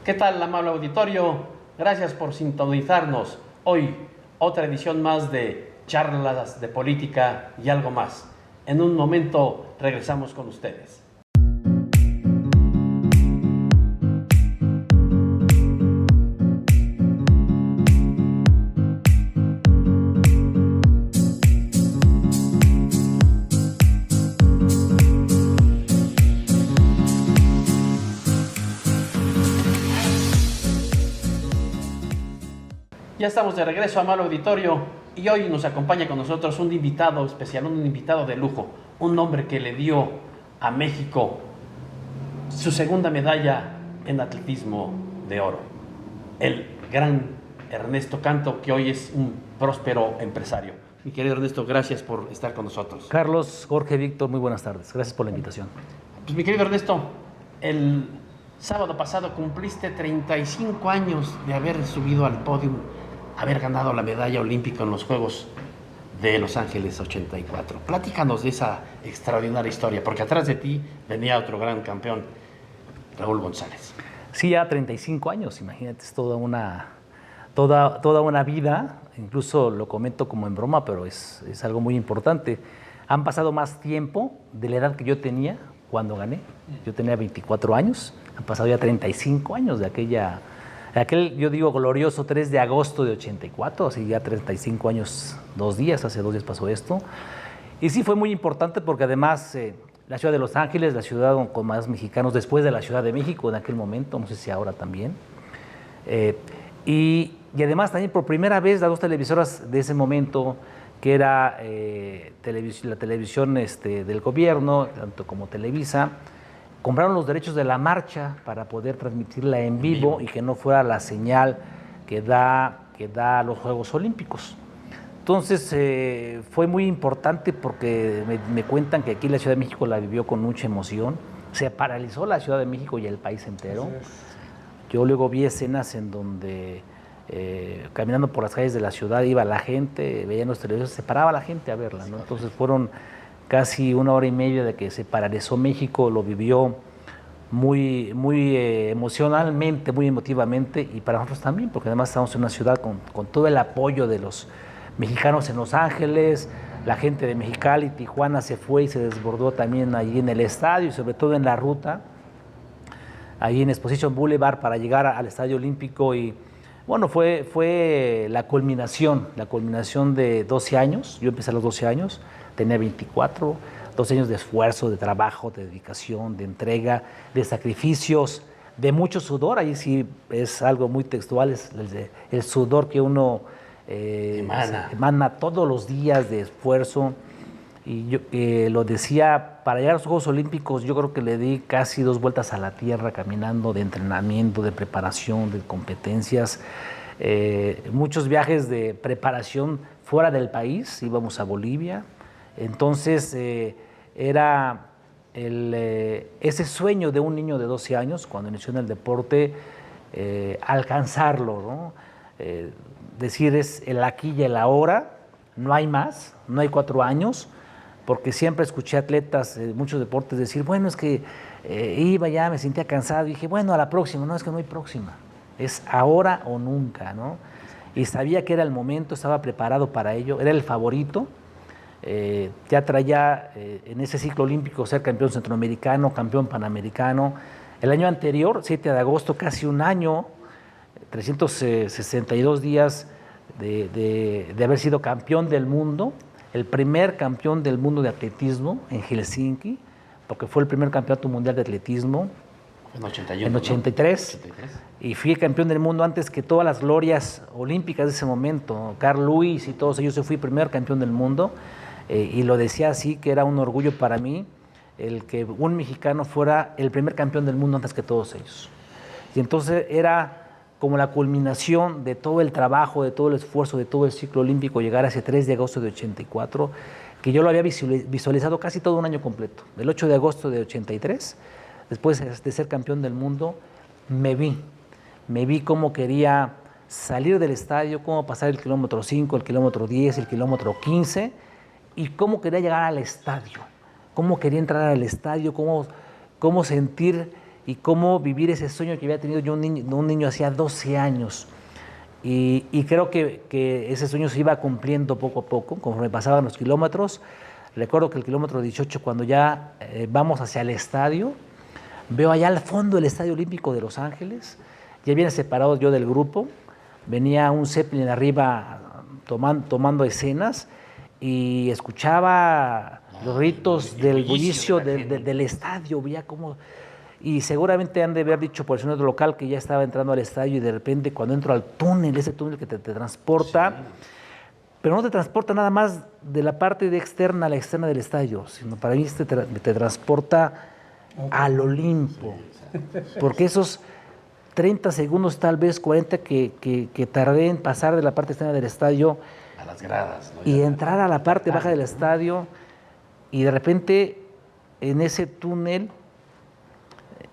¿Qué tal, amable auditorio? Gracias por sintonizarnos. Hoy, otra edición más de charlas de política y algo más. En un momento regresamos con ustedes. Ya estamos de regreso, amable auditorio, y hoy nos acompaña con nosotros un invitado especial, un invitado de lujo, un hombre que le dio a México su segunda medalla en atletismo de oro, el gran Ernesto Canto, que hoy es un próspero empresario. Mi querido Ernesto, gracias por estar con nosotros. Carlos, Jorge, Víctor, muy buenas tardes. Gracias por la invitación. Pues mi querido Ernesto, el sábado pasado cumpliste 35 años de haber subido al podio, haber ganado la medalla olímpica en los Juegos de Los Ángeles 84. Platícanos de esa extraordinaria historia, porque atrás de ti venía otro gran campeón, Raúl González. Sí, ya 35 años, imagínate, es toda una vida, incluso lo comento como en broma, pero es algo muy importante. Han pasado más tiempo de la edad que yo tenía cuando gané. Yo tenía 24 años, han pasado ya 35 años de aquel, yo digo, glorioso 3 de agosto de 84, así ya 35 años, 2 días, hace 2 días pasó esto. Y sí fue muy importante porque además la ciudad de Los Ángeles, la ciudad con más mexicanos después de la Ciudad de México en aquel momento, no sé si ahora también. Y además también por primera vez las 2 televisoras de ese momento, que era la televisión del gobierno, tanto como Televisa, compraron los derechos de la marcha para poder transmitirla en vivo y que no fuera la señal que da los Juegos Olímpicos. Entonces fue muy importante porque me cuentan que aquí la Ciudad de México la vivió con mucha emoción. Se paralizó la Ciudad de México y el país entero. Yo luego vi escenas en donde caminando por las calles de la ciudad iba la gente, veían los televisores, se paraba la gente a verla, ¿no? Entonces fueron casi 1 hora y media de que se paralizó México, lo vivió muy emocionalmente, muy emotivamente, y para nosotros también, porque además estamos en una ciudad con todo el apoyo de los mexicanos en Los Ángeles, la gente de Mexicali, Tijuana se fue y se desbordó también allí en el estadio y sobre todo en la ruta, ahí en Exposition Boulevard para llegar al Estadio Olímpico. Y bueno, fue la culminación de 12 años, yo empecé a los 12 años, tenía 24, 12 años de esfuerzo, de trabajo, de dedicación, de entrega, de sacrificios, de mucho sudor. Ahí sí es algo muy textual, es el sudor que uno emana todos los días de esfuerzo. Y yo lo decía, para llegar a los Juegos Olímpicos yo creo que le di casi 2 vueltas a la tierra caminando, de entrenamiento, de preparación, de competencias, muchos viajes de preparación fuera del país, íbamos a Bolivia. Entonces era ese sueño de un niño de 12 años cuando inició en el deporte, alcanzarlo, ¿no? Decir es el aquí y el ahora, no hay más, no hay 4 años, porque siempre escuché atletas de muchos deportes decir, bueno, es que iba ya, me sentía cansado, y dije, bueno, a la próxima. No, es que no hay próxima, es ahora o nunca, ¿no? Y sabía que era el momento, estaba preparado para ello, era el favorito. Ya traía en ese ciclo olímpico ser campeón centroamericano, campeón panamericano. El año anterior, 7 de agosto, casi un año, 362 días de haber sido campeón del mundo, el primer campeón del mundo de atletismo en Helsinki, porque fue el primer campeonato mundial de atletismo. En 81, en 83, ¿no? 83. Y fui campeón del mundo antes que todas las glorias olímpicas de ese momento. Carl Lewis y todos ellos, yo fui primer campeón del mundo. Y lo decía así, que era un orgullo para mí el que un mexicano fuera el primer campeón del mundo antes que todos ellos. Y entonces era como la culminación de todo el trabajo, de todo el esfuerzo, de todo el ciclo olímpico, llegar a ese 3 de agosto de 84, que yo lo había visualizado casi todo un año completo. El 8 de agosto de 83, después de ser campeón del mundo, me vi cómo quería salir del estadio, cómo pasar el kilómetro 5, el kilómetro 10, el kilómetro 15, y cómo quería llegar al estadio, cómo quería entrar al estadio, cómo sentir y cómo vivir ese sueño que había tenido yo un niño hacía 12 años. Y creo que ese sueño se iba cumpliendo poco a poco, conforme pasaban los kilómetros. Recuerdo que el kilómetro 18, cuando ya vamos hacia el estadio, veo allá al fondo el Estadio Olímpico de Los Ángeles. Ya viene separado yo del grupo, venía un Zeppelin arriba tomando escenas y escuchaba los gritos del bullicio del estadio, veía cómo... Y seguramente han de haber dicho por el sonido local que ya estaba entrando al estadio y de repente cuando entro al túnel, ese túnel que te transporta, sí, pero no te transporta nada más de la parte externa a la externa del estadio, sino para mí te transporta al Olimpo, porque esos 30 segundos, tal vez 40 que tardé en pasar de la parte externa del estadio a las gradas, ¿no? Y entrar a la parte baja del estadio y de repente en ese túnel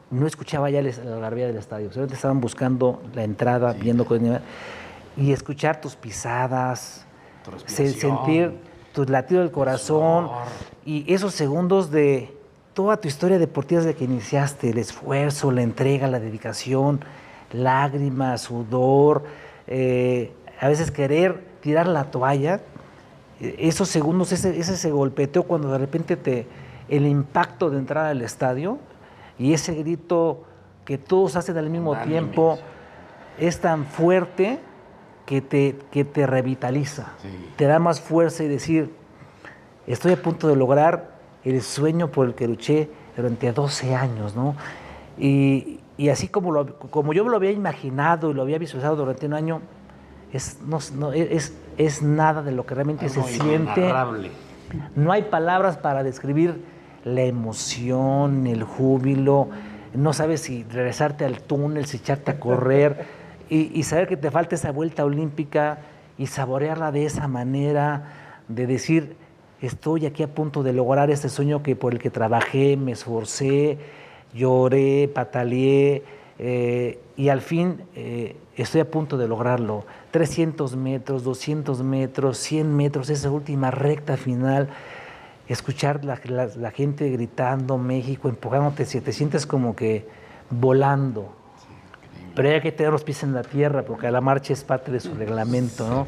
no escuchaba ya la algarabía del estadio, solamente estaban buscando la entrada, sí, viendo y escuchar tus pisadas, sentir tu latido del corazón y esos segundos de toda tu historia deportiva desde que iniciaste, el esfuerzo, la entrega, la dedicación, lágrimas, sudor, a veces querer tirar la toalla, esos segundos, ese golpeteo cuando de repente el impacto de entrar al estadio y ese grito que todos hacen al mismo tiempo es tan fuerte que te revitaliza, sí, te da más fuerza y decir, estoy a punto de lograr el sueño por el que luché durante 12 años, ¿no? Y así como yo me lo había imaginado y lo había visualizado durante un año, es nada de lo que realmente se siente. Inenarrable. No hay palabras para describir la emoción, el júbilo, no sabes si regresarte al túnel, si echarte a correr y saber que te falta esa vuelta olímpica y saborearla de esa manera, de decir, estoy aquí a punto de lograr este sueño por el que trabajé, me esforcé, lloré, pataleé y al fin estoy a punto de lograrlo. 300 metros, 200 metros, 100 metros, esa última recta final, escuchar la gente gritando México, empujándote, te sientes como que volando. Pero hay que tener los pies en la tierra porque la marcha es parte de su reglamento, ¿no?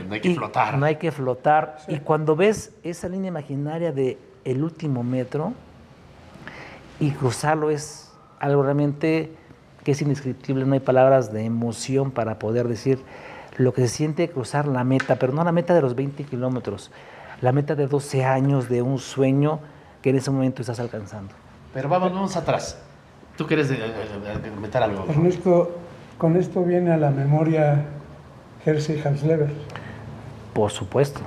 No hay que flotar. No hay que flotar. Sí. Y cuando ves esa línea imaginaria del último metro y cruzarlo es algo realmente que es indescriptible, no hay palabras de emoción para poder decir lo que se siente cruzar la meta, pero no la meta de los 20 kilómetros, la meta de 12 años de un sueño que en ese momento estás alcanzando. Pero vamos atrás. ¿Tú quieres comentar algo? Ernesto, con esto viene a la memoria Jerzy Hausleber. Por supuesto,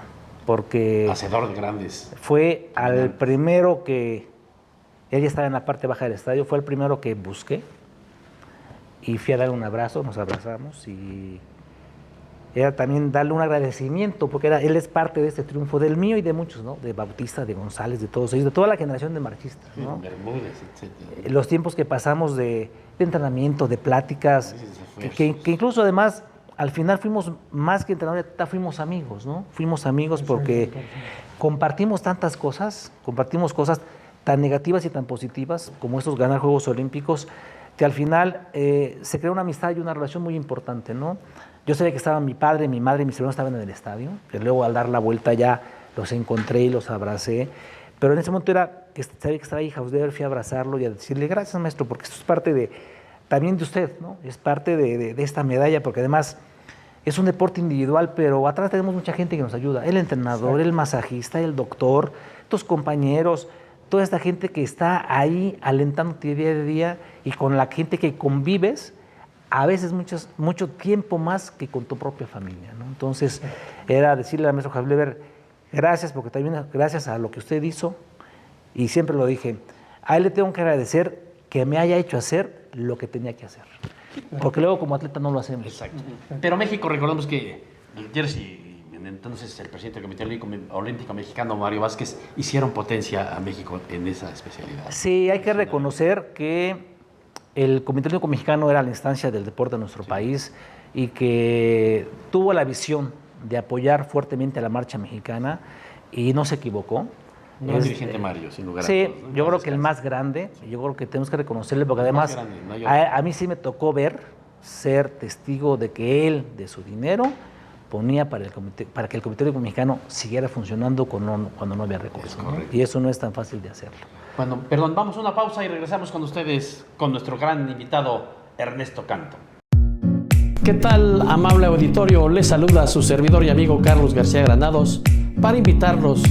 porque... Hacedor de grandes. Fue al primero que... Ella estaba en la parte baja del estadio, fue el primero que busqué y fui a darle un abrazo, nos abrazamos y era también darle un agradecimiento porque él es parte de este triunfo del mío y de muchos, ¿no? De Bautista, de González, de todos ellos, de toda la generación de marchistas, ¿no? Sí, Bermúdez, etc. Los tiempos que pasamos de entrenamiento, de pláticas, que incluso además al final fuimos más que entrenadores, fuimos amigos, ¿no? Fuimos amigos porque compartimos tantas cosas, compartimos cosas tan negativas y tan positivas como estos ganar Juegos Olímpicos, que al final se creó una amistad y una relación muy importante, ¿no? Yo sabía que estaban mi padre, mi madre y mis hermanos estaban en el estadio, pero luego al dar la vuelta ya los encontré y los abracé, pero en ese momento era que sabía que estaba ahí Hausleber, fui a abrazarlo y a decirle gracias maestro, porque esto es parte también de usted, ¿no? Es parte de esta medalla, porque además es un deporte individual, pero atrás tenemos mucha gente que nos ayuda, el entrenador, el masajista, el doctor, tus compañeros, toda esta gente que está ahí alentándote día a día y con la gente que convives, a veces mucho tiempo más que con tu propia familia, ¿no? Entonces, era decirle al maestro Hausleber, gracias, porque también gracias a lo que usted hizo, y siempre lo dije, a él le tengo que agradecer que me haya hecho hacer lo que tenía que hacer, porque luego como atleta no lo hacemos. Exacto. Pero México, recordemos que Jerzy, entonces el presidente del Comité Olímpico Mexicano, Mario Vázquez, hicieron potencia a México en esa especialidad. Sí, hay que reconocer que el Comité Olímpico Mexicano era la instancia del deporte de nuestro país y que tuvo la visión de apoyar fuertemente a la marcha mexicana y no se equivocó. Un gran dirigente Mario, sin lugar a Sí, dudas, ¿no? yo creo que el más grande, yo creo que tenemos que reconocerle, porque además grande, no hay otro. a mí sí me tocó ser testigo de que él, de su dinero, ponía para que el Comité Olímpico Mexicano siguiera funcionando cuando no había recursos. Y eso no es tan fácil de hacerlo. Bueno, perdón, vamos a una pausa y regresamos con ustedes, con nuestro gran invitado, Ernesto Canto. ¿Qué tal, amable auditorio? Les saluda su servidor y amigo Carlos García Granados para invitarlos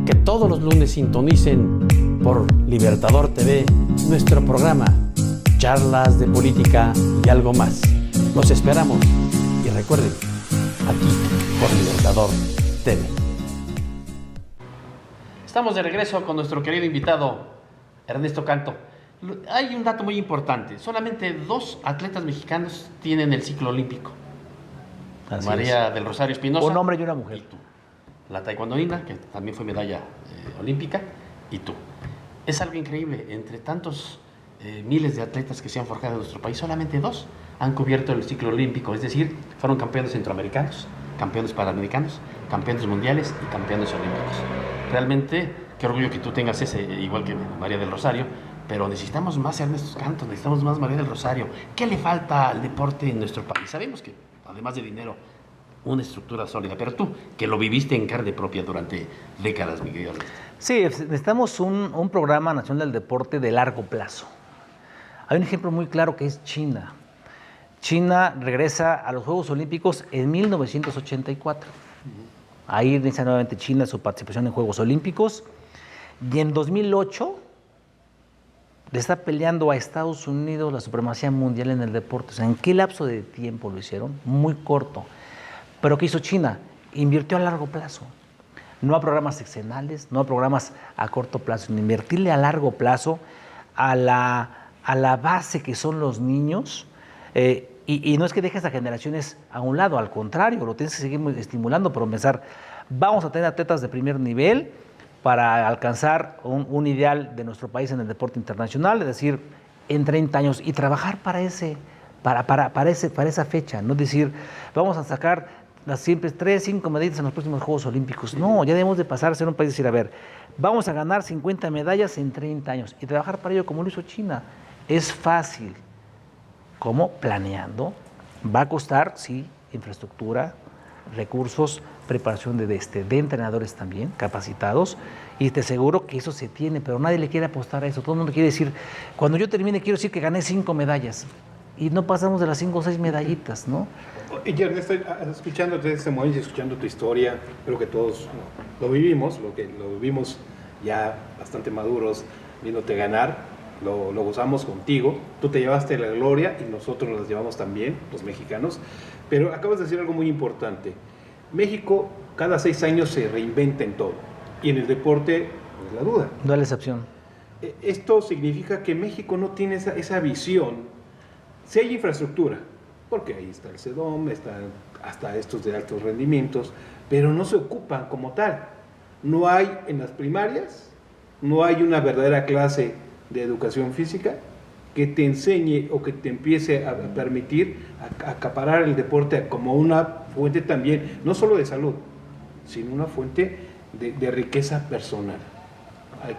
que todos los lunes sintonicen por Libertador TV nuestro programa Charlas de Política y algo más. Los esperamos y recuerden, aquí por Libertador TV. Estamos de regreso con nuestro querido invitado Ernesto Canto. Hay un dato muy importante. Solamente 2 atletas mexicanos tienen el ciclo olímpico. Así María del Rosario Espinosa. Un hombre y una mujer. Y tú. La taekwondoína, que también fue medalla olímpica, y tú. Es algo increíble. Entre tantos miles de atletas que se han forjado en nuestro país, solamente 2 han cubierto el ciclo olímpico. Es decir, fueron campeones centroamericanos, campeones panamericanos, campeones mundiales y campeones olímpicos. Realmente, qué orgullo que tú tengas ese, igual que María del Rosario, pero necesitamos más Ernesto Canto, necesitamos más María del Rosario. ¿Qué le falta al deporte en nuestro país? Sabemos que, además de dinero, una estructura sólida, pero tú, que lo viviste en carne propia durante décadas, mi querido Ernesto. Sí, necesitamos un programa nacional del deporte de largo plazo. Hay un ejemplo muy claro que es China. China regresa a los Juegos Olímpicos en 1984. Ahí inicia nuevamente China su participación en Juegos Olímpicos. Y en 2008 le está peleando a Estados Unidos la supremacía mundial en el deporte. O sea, ¿en qué lapso de tiempo lo hicieron? Muy corto. ¿Pero qué hizo China? Invirtió a largo plazo. No a programas sexenales, no a programas a corto plazo, sino invertirle a largo plazo a la base que son los niños. Y no es que dejes a generaciones a un lado, al contrario, lo tienes que seguir estimulando para empezar. Vamos a tener atletas de primer nivel para alcanzar un ideal de nuestro país en el deporte internacional, es decir, en 30 años, y trabajar para esa fecha, no decir, vamos a sacar las siempre 3, 5 medallas en los próximos Juegos Olímpicos. No, ya debemos de pasar a ser un país y decir, a ver, vamos a ganar 50 medallas en 30 años y trabajar para ello como lo hizo China. Es fácil. ¿Cómo? Planeando. Va a costar, sí, infraestructura, recursos, preparación de entrenadores también, capacitados, y te aseguro que eso se tiene, pero nadie le quiere apostar a eso. Todo el mundo quiere decir, cuando yo termine quiero decir que gané 5 medallas, y no pasamos de las 5 o 6 medallitas, ¿no? Y Ernesto, escuchándote este momento y escuchando tu historia, creo que todos lo vivimos, lo vivimos ya bastante maduros, viéndote ganar. Lo gozamos contigo, tú te llevaste la gloria y nosotros nos llevamos también, los mexicanos, pero acabas de decir algo muy importante. México cada 6 años se reinventa en todo, y en el deporte no es la duda. No es la excepción. Esto significa que México no tiene esa visión. Si hay infraestructura, porque ahí está el CEDOM, están hasta estos de altos rendimientos, pero no se ocupan como tal. No hay en las primarias, no hay una verdadera clase de educación física que te enseñe o que te empiece a permitir acaparar el deporte como una fuente también, no solo de salud, sino una fuente de riqueza personal.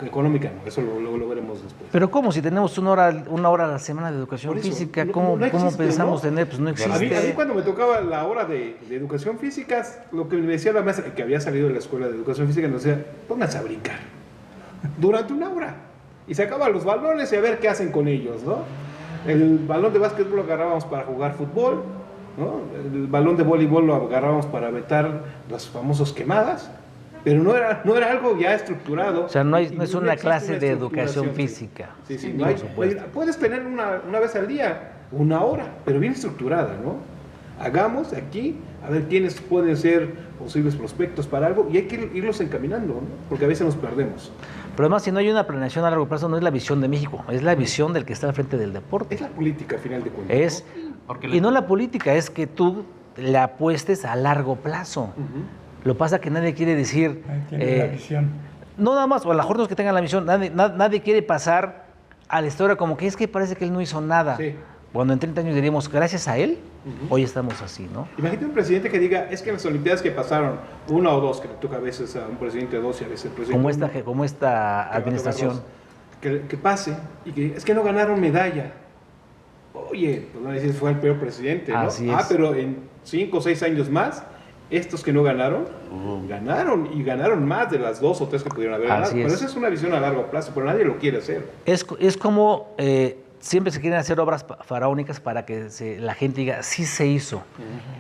Económica no, eso lo veremos después. Pero ¿cómo? Si tenemos una hora a la semana de educación física, ¿cómo pensamos tener? Pues no existe. A mí cuando me tocaba la hora de educación física, lo que me decía la maestra, que había salido de la escuela de educación física, nos decía, pónganse a brincar durante una hora. Y sacaban los balones y a ver qué hacen con ellos, ¿no? El balón de básquetbol lo agarrábamos para jugar fútbol, ¿no? El balón de voleibol lo agarrábamos para aventar las famosas quemadas, pero no era algo ya estructurado. O sea, no es una clase de educación física. Sí, no hay, puedes tener una vez al día, 1 hora, pero bien estructurada, ¿no? Hagamos aquí, a ver quiénes pueden ser posibles prospectos para algo, y hay que irlos encaminando, ¿no? Porque a veces nos perdemos. Pero además, si no hay una planeación a largo plazo, no es la visión de México, es la visión del que está al frente del deporte. Es la política, al final de cuentas. Y no la política, es que tú le apuestes a largo plazo. Lo pasa que nadie quiere decir... Ahí tiene la visión. No nada más, o a lo mejor no es que tengan la visión, nadie quiere pasar a la historia como que es que parece que él no hizo nada. Sí. Cuando en 30 años diríamos, gracias a él, Hoy estamos así, ¿no? Imagínate un presidente que diga, es que en las Olimpiadas que pasaron, una o dos, que le toca a veces a un presidente dos y a veces al presidente Como esta administración. que pase y que es que no ganaron medalla. Oye, pues no decir fue el peor presidente, ¿no? Así es. Pero en 5 o 6 años más, estos que no ganaron, ganaron y ganaron más de las 2 o 3 que pudieron haber ganado. Así Pero es. esa es una visión a largo plazo, pero nadie lo quiere hacer. Es como siempre se quieren hacer obras faraónicas para que la gente diga, sí se hizo.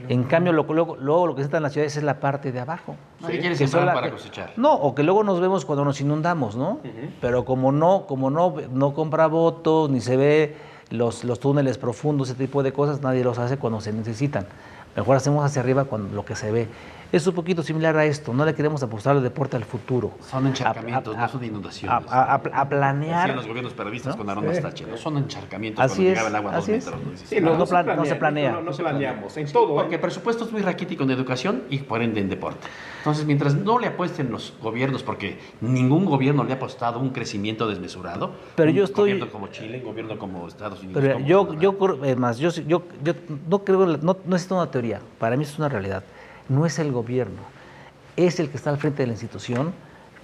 En cambio, luego lo que se está en las ciudades es la parte de abajo. Nadie quiere Que sembrar son para cosechar. No, o que luego nos vemos cuando nos inundamos, ¿no? Pero como no compra votos, ni se ve los túneles profundos, ese tipo de cosas, nadie los hace cuando se necesitan. Mejor hacemos hacia arriba cuando lo que se ve. Es un poquito similar a esto, no le queremos apostar al deporte al futuro. Son encharcamientos, no son inundaciones. A planear. Decían los gobiernos peronistas con Aaron Astache, no son encharcamientos Así cuando es, llegaba el agua a 2 así es. metros. ¿No? Sí, No se planea. No planeamos, en todo. Porque el presupuesto es muy raquítico en educación y por ende en deporte. Entonces, mientras no le apuesten los gobiernos, porque ningún gobierno le ha apostado un crecimiento desmesurado, Pero un yo estoy- gobierno como Chile, un gobierno como Estados Unidos. Pero como Canadá. yo no creo, no es una teoría, para mí es una realidad. No es el gobierno, es el que está al frente de la institución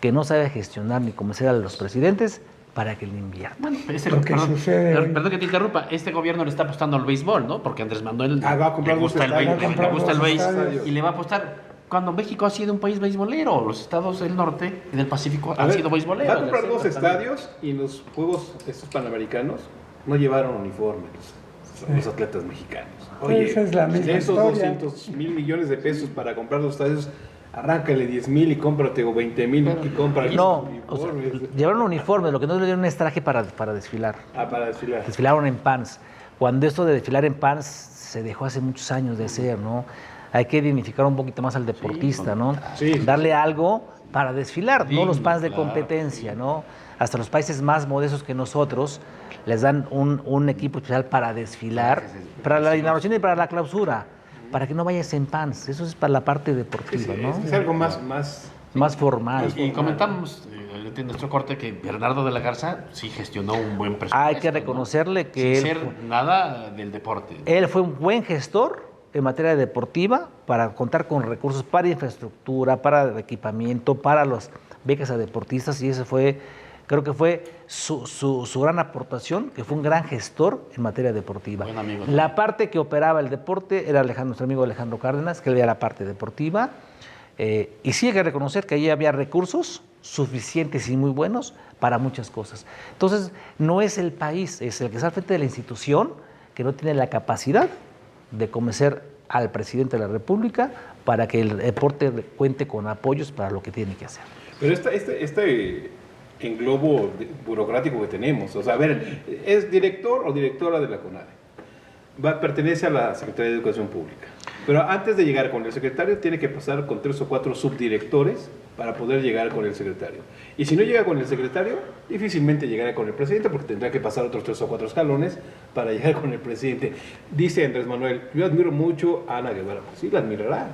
que no sabe gestionar ni convencer a los presidentes para que le inviertan. Bueno, Lo que sucede hoy. perdón que te interrumpa, este gobierno le está apostando al béisbol, ¿no? Porque Andrés Manuel Va a comprar le gusta dos el estadios. béisbol, Va a comprar le gusta el dos béisbol estadios. y le va a apostar cuando México ha sido un país beisbolero, los estados del norte y del Pacífico A han ver, sido beisboleros. va a comprar del 2 centro también. estadios y en los Juegos estos Panamericanos no llevaron uniformes los atletas mexicanos. Esa es la misma esos historia. 200 mil millones de pesos para comprar 2 estadios, arráncale 10 mil y cómprate o 20 mil y compra No, los o sea, uniformes. llevaron uniformes, lo que no le dieron es traje para desfilar. Para desfilar. Desfilaron en pants. Cuando esto de desfilar en pants se dejó hace muchos años de hacer, ¿no? Hay que dignificar un poquito más al deportista, ¿no? Sí, sí, Darle algo para desfilar, no los Digno, pants de claro, competencia, ¿no? Hasta los países más modestos que nosotros les dan un equipo especial para desfilar, para la inauguración y para la clausura, para que no vayas en pants. Eso es para la parte deportiva, Sí, ¿no? es algo más Más formal. Y comentamos en nuestro corte que Bernardo de la Garza sí gestionó un buen presupuesto. Hay que ¿no? reconocerle que Sin ser nada del deporte. él fue un buen gestor en materia deportiva para contar con recursos para infraestructura, para equipamiento, para las becas a deportistas y ese fue, creo que fue su gran aportación, que fue un gran gestor en materia deportiva. Buen amigo La también. parte que operaba el deporte era nuestro amigo Alejandro Cárdenas, que él veía la parte deportiva y sí hay que reconocer que allí había recursos suficientes y muy buenos para muchas cosas. Entonces, no es el país, es el que está al frente de la institución que no tiene la capacidad de convencer al presidente de la República para que el deporte cuente con apoyos para lo que tiene que hacer. Pero este englobo burocrático que tenemos, o sea, a ver, ¿es director o directora de la CONADE? Pertenece a la Secretaría de Educación Pública. Pero antes de llegar con el secretario, tiene que pasar con 3 o 4 subdirectores para poder llegar con el secretario. Y si no llega con el secretario, difícilmente llegará con el presidente porque tendrá que pasar otros 3 o 4 escalones para llegar con el presidente. Dice Andrés Manuel, yo admiro mucho a Ana Guevara. Pues sí, la admirará.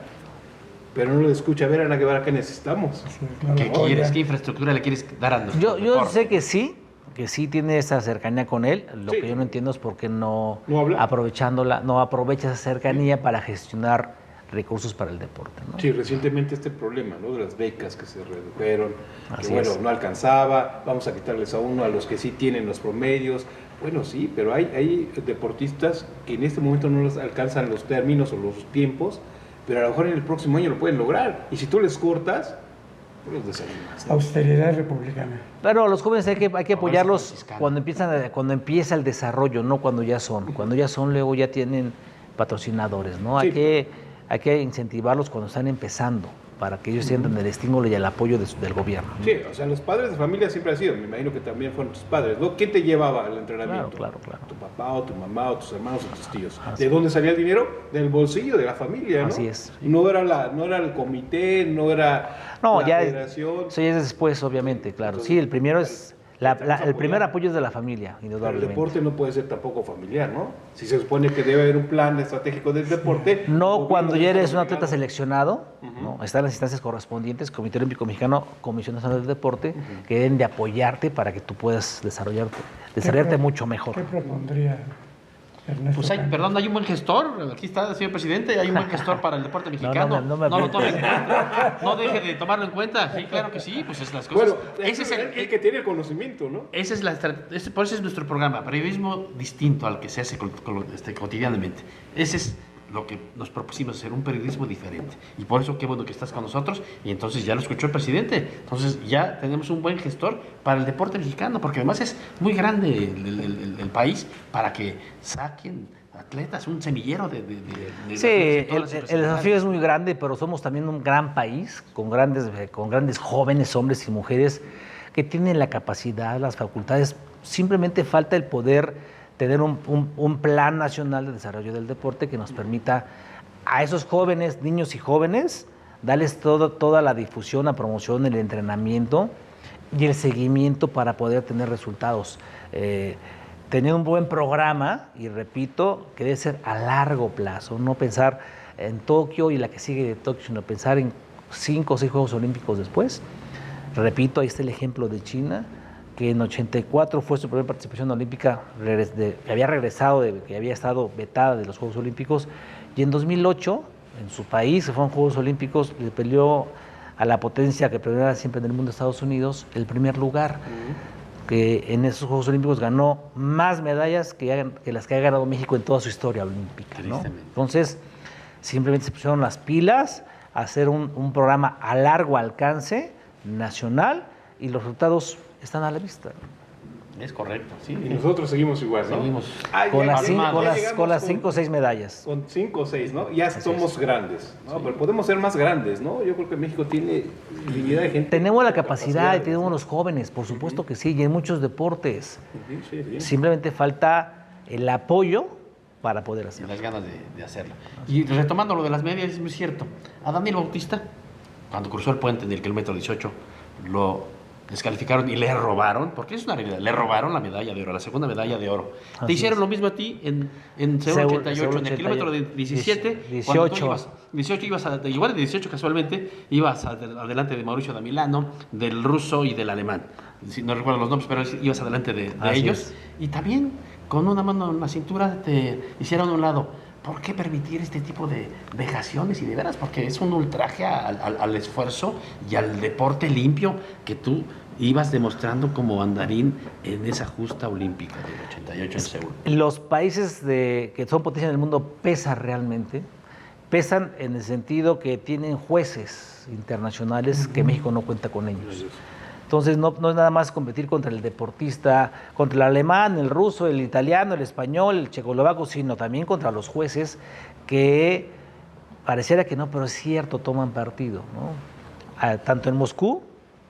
Pero no le escucha, a ver, Ana Guevara, ¿qué necesitamos? Sí, claro. ¿Qué quieres? ¿Qué infraestructura le quieres dar a nuestro Yo deporte? sé que sí tiene esa cercanía con él. Lo Sí. que yo no entiendo es por qué no habla? no aprovecha esa cercanía para gestionar recursos para el deporte, ¿no? Sí, recientemente este problema, ¿no? De las becas que se redujeron, que Así bueno, es. no alcanzaba, vamos a quitarles a uno, a los que sí tienen los promedios. Bueno, sí, pero hay deportistas que en este momento no les alcanzan los términos o los tiempos, pero a lo mejor en el próximo año lo pueden lograr. Y si tú les cortas, pues los desanimas, ¿no? Austeridad republicana. Pero a los jóvenes hay que apoyarlos franciscana. cuando empieza el desarrollo, no cuando ya son. Cuando ya son, luego ya tienen patrocinadores, ¿no? Sí. Hay que incentivarlos cuando están empezando, para que ellos sientan el estímulo y el apoyo del gobierno. Sí, o sea, los padres de familia siempre han sido, me imagino que también fueron tus padres, ¿no? ¿Quién te llevaba al entrenamiento? Claro. Tu papá o tu mamá o tus hermanos o tus tíos. Así ¿De dónde salía el dinero? Del bolsillo de la familia, ¿no? Así es. No era el comité, no era No, la ya federación. eso ya es después, obviamente, claro. Entonces, Sí, el primero es empezamos a el primer apoyar. apoyo es de la familia, Pero el indudablemente. deporte no puede ser tampoco familiar, ¿no? Si se supone que debe haber un plan estratégico del deporte. No cuando ya eres un una atleta seleccionado, ¿no? Están las instancias correspondientes, Comité Olímpico Mexicano, Comisión Nacional del Deporte, que deben de apoyarte para que tú puedas desarrollarte mucho mejor. ¿Qué propondría Ernesto Pues hay, Cañas. perdón, hay un buen gestor, aquí está, señor presidente, hay un buen gestor para el deporte mexicano. no me No lo tome en apriete. cuenta, no deje de tomarlo en cuenta. Sí, claro que sí, pues es las cosas. Bueno, ese es el que tiene el conocimiento, ¿no? esa es por eso es nuestro programa, periodismo distinto al que se hace cotidianamente. Ese es lo que nos propusimos, hacer un periodismo diferente. Y por eso qué bueno que estás con nosotros. Y entonces ya lo escuchó el presidente. Entonces ya tenemos un buen gestor para el deporte mexicano, porque además es muy grande el país para que saquen atletas, un semillero de Sí, atletas en todas las el desafío es muy grande, pero somos también un gran país con grandes jóvenes, hombres y mujeres que tienen la capacidad, las facultades. Simplemente falta el poder tener un plan nacional de desarrollo del deporte que nos permita a esos jóvenes, niños y jóvenes, darles toda la difusión, la promoción, el entrenamiento y el seguimiento para poder tener resultados. Tener un buen programa, y repito, que debe ser a largo plazo, no pensar en Tokio y la que sigue de Tokio, sino pensar en 5 o 6 Juegos Olímpicos después. Repito, ahí está el ejemplo de China, que en 84 fue su primera participación olímpica, que había regresado, que había estado vetada de los Juegos Olímpicos, y en 2008, en su país, se fueron Juegos Olímpicos, le peleó a la potencia que predominaba siempre en el mundo, Estados Unidos, el primer lugar. Que en esos Juegos Olímpicos ganó más medallas que las que ha ganado México en toda su historia olímpica, ¿no? Entonces, simplemente se pusieron las pilas a hacer un programa a largo alcance, nacional, y los resultados están a la vista. Es correcto, sí. Y nosotros seguimos igual, ¿no? Seguimos. Con las llegamos 5 o 6 medallas. Con 5 o 6, ¿no? Ya somos grandes, ¿no? Pero podemos ser más grandes, ¿no? Yo creo que México tiene infinidad de gente. Tenemos la con capacidad y capacidades, tenemos ¿no? los jóvenes, por supuesto que sí, y en muchos deportes. Sí. Simplemente falta el apoyo para poder Y hacerlo. las ganas de hacerlo. Y retomando lo de las medias, es muy cierto. A Daniel Bautista, cuando cruzó el puente en el kilómetro 18, lo descalificaron y le robaron, porque es una realidad, le robaron la medalla de oro, la segunda medalla de oro. Así Te hicieron es. lo mismo a ti en Seúl 88, en el kilómetro de 17, 18. cuando tú igual de 18 casualmente, ibas adelante de Mauricio Damilano, del ruso y del alemán. No recuerdo los nombres, pero ibas adelante de Así ellos. es. Y también con una mano en la cintura te hicieron a un lado. ¿Por qué permitir este tipo de vejaciones y de veras? Porque es un ultraje al esfuerzo y al deporte limpio que tú ibas demostrando como andarín en esa justa olímpica del 88 en Seúl. Los países que son potencia en el mundo pesan realmente, pesan en el sentido que tienen jueces internacionales que México no cuenta con ellos. Entonces no es nada más competir contra el deportista, contra el alemán, el ruso, el italiano, el español, el checoslovaco, sino también contra los jueces que pareciera que no, pero es cierto, toman partido, ¿no? Tanto en Moscú,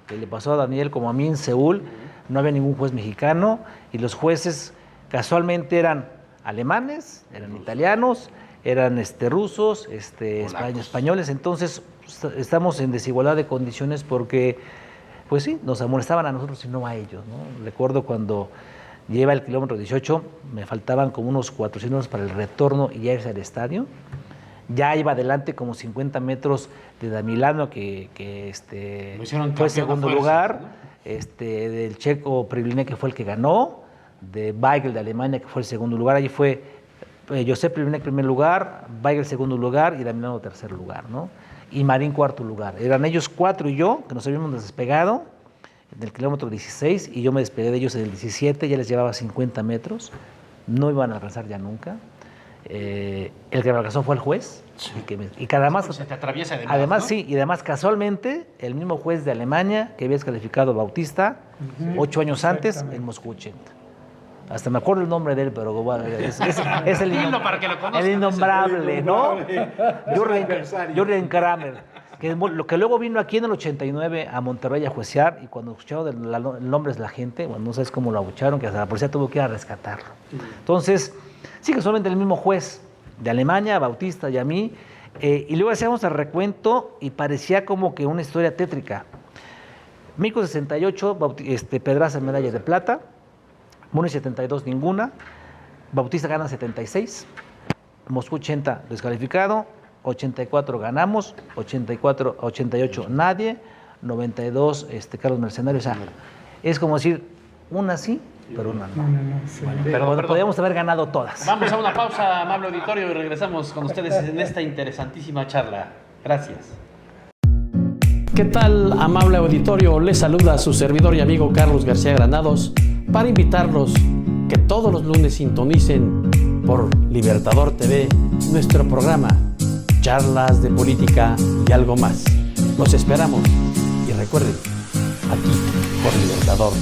que le pasó a Daniel, como a mí en Seúl, no había ningún juez mexicano y los jueces casualmente eran alemanes, eran italianos, eran rusos, españoles. Entonces estamos en desigualdad de condiciones porque, pues sí, nos amonestaban a nosotros y no a ellos, ¿no? Recuerdo cuando lleva el kilómetro 18, me faltaban como unos 400 para el retorno y ya irse al estadio. Ya iba adelante como 50 metros de Damilano, que fue segundo lugar, del checo Privlinek, que fue el que ganó, de Weigel de Alemania, que fue el segundo lugar. Allí fue Josep Privlinek primer lugar, Weigel segundo lugar y Damilano tercer lugar, ¿no? Y Marín cuarto lugar. Eran ellos 4 y yo, que nos habíamos despegado en el kilómetro 16, y yo me despegué de ellos en el 17, ya les llevaba 50 metros, no iban a alcanzar ya nunca. El que me alcanzó fue el juez, y que además, Se te atraviesa además ¿no? sí, y además casualmente el mismo juez de Alemania que había descalificado a Bautista 8 años antes en Moscú 80. Hasta me acuerdo el nombre de él, pero bueno, es el, Dilo para que lo conozcan, el innombrable, ¿no? Aniversario. Jürgen Kramer, lo que luego vino aquí en el 89 a Monterrey a juecear, y cuando escucharon el nombre de la gente, bueno, no sabes cómo lo abucharon, que hasta la policía tuvo que ir a rescatarlo. Entonces, sí que solamente el mismo juez de Alemania, Bautista y a mí, y luego hacíamos el recuento y parecía como que una historia tétrica. México 68, Pedraza medalla de plata, Múnich 72 ninguna, Bautista gana 76, Moscú 80 descalificado, 84 ganamos, 88 nadie, 92 Carlos Mercenario. O sea, es como decir, una sí pero una no. No, sí. Pero Perdón. podríamos haber ganado todas. Vamos a una pausa, amable auditorio, y regresamos con ustedes en esta interesantísima charla. Gracias. ¿Qué tal, amable auditorio? Les saluda su servidor y amigo Carlos García Granados para invitarlos que todos los lunes sintonicen por Libertador TV nuestro programa Charlas de Política y algo más. Los esperamos y recuerden, aquí por Libertador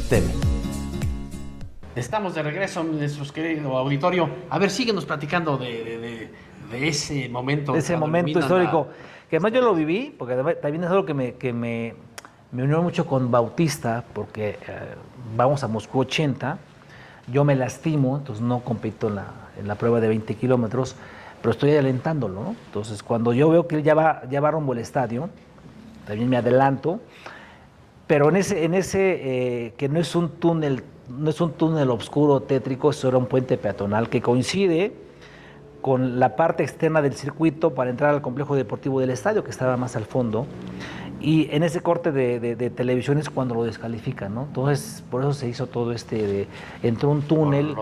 TV. Estamos de regreso, nuestros queridos auditorio. A ver, síguenos platicando de ese momento. De ese cuando momento eliminan histórico, que además yo lo viví, porque además también es algo que me unió mucho con Bautista, porque vamos a Moscú 80, yo me lastimo, entonces no compito en la prueba de 20 kilómetros, pero estoy alentándolo, ¿no? Entonces cuando yo veo que él ya va rumbo al estadio, también me adelanto, pero en ese que no es un túnel oscuro tétrico, eso era un puente peatonal que coincide con la parte externa del circuito para entrar al complejo deportivo del estadio, que estaba más al fondo, y en ese corte de televisión es cuando lo descalifican, ¿no? Entonces, por eso se hizo todo entró un túnel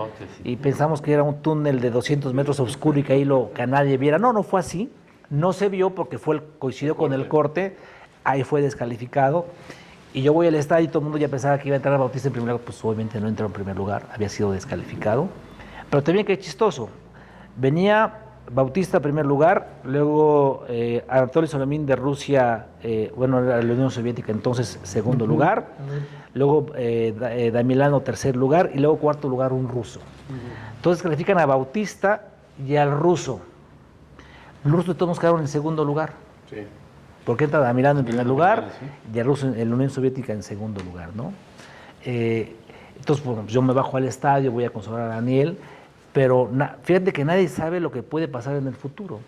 y pensamos que era un túnel de 200 metros oscuro y que que nadie viera. No fue así, no se vio porque coincidió con el corte, ahí fue descalificado. Y yo voy al estadio y todo el mundo ya pensaba que iba a entrar a Bautista en primer lugar, pues obviamente no entró en primer lugar, había sido descalificado. Pero también que chistoso, venía Bautista en primer lugar, luego Anatoly Solovin de Rusia, era la Unión Soviética entonces segundo lugar, luego Damilano tercer lugar y luego cuarto lugar un ruso. Entonces califican a Bautista y al ruso. Los rusos todos quedaron en segundo lugar. Sí. Porque entra Damilano en primer lugar y el ruso en la Unión Soviética en segundo lugar, ¿no? Entonces, bueno, yo me bajo al estadio, voy a consolar a Daniel, pero fíjate que nadie sabe lo que puede pasar en el futuro.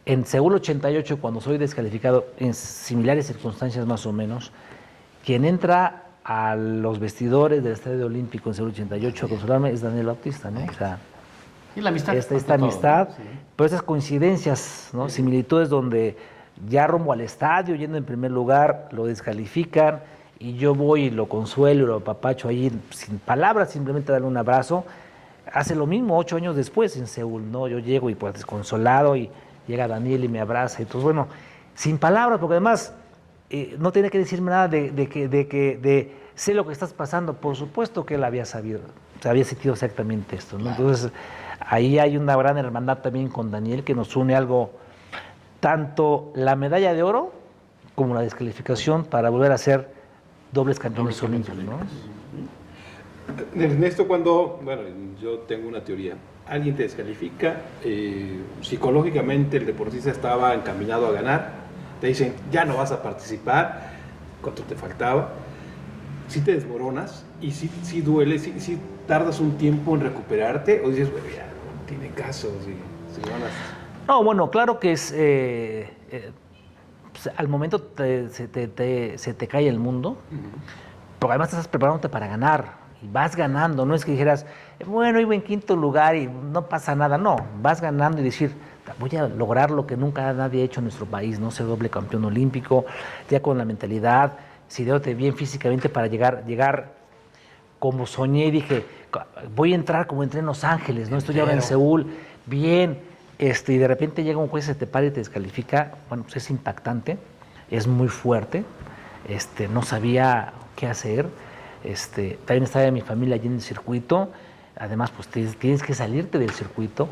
En Seúl 88, cuando soy descalificado, en similares circunstancias más o menos, quien entra a los vestidores del Estadio Olímpico en Seúl 88 a consolarme es Daniel Bautista, ¿no? O sea, y la amistad. esta amistad, sí. Pero esas coincidencias, ¿no? Similitudes donde ya rumbo al estadio, yendo en primer lugar, lo descalifican y yo voy y lo consuelo y lo apapacho ahí sin palabras, simplemente darle un abrazo. Hace lo mismo 8 años después en Seúl, ¿no? Yo llego y pues desconsolado y llega Daniel y me abraza. Entonces, bueno, sin palabras, porque además no tiene que decirme nada de sé lo que estás pasando. Por supuesto que él había sabido, o sea, había sentido exactamente esto, ¿no? Entonces, ahí hay una gran hermandad también con Daniel que nos une algo, tanto la medalla de oro como la descalificación para volver a ser dobles campeones olímpicos, ¿no? Ernesto, cuando, yo tengo una teoría, alguien te descalifica, psicológicamente el deportista estaba encaminado a ganar, te dicen, ya no vas a participar, ¿cuánto te faltaba? Si te desmoronas y si duele, si tardas un tiempo en recuperarte, o dices, bueno, ya no tiene caso, si ganas. No, bueno, claro que es, pues, al momento se te cae el mundo, porque además estás preparándote para ganar. Y vas ganando, no es que dijeras, bueno, iba en quinto lugar y no pasa nada, no, vas ganando y decir, voy a lograr lo que nunca nadie ha hecho en nuestro país, ¿no? Ser doble campeón olímpico, ya con la mentalidad, sintiéndote bien físicamente para llegar como soñé y dije, voy a entrar como entré en Los Ángeles, ¿no? Estoy ahora en Seúl, bien, y de repente llega un juez, se te para y te descalifica, bueno, pues es impactante, es muy fuerte, no sabía qué hacer. También estaba mi familia allí en el circuito, además pues tienes que salirte del circuito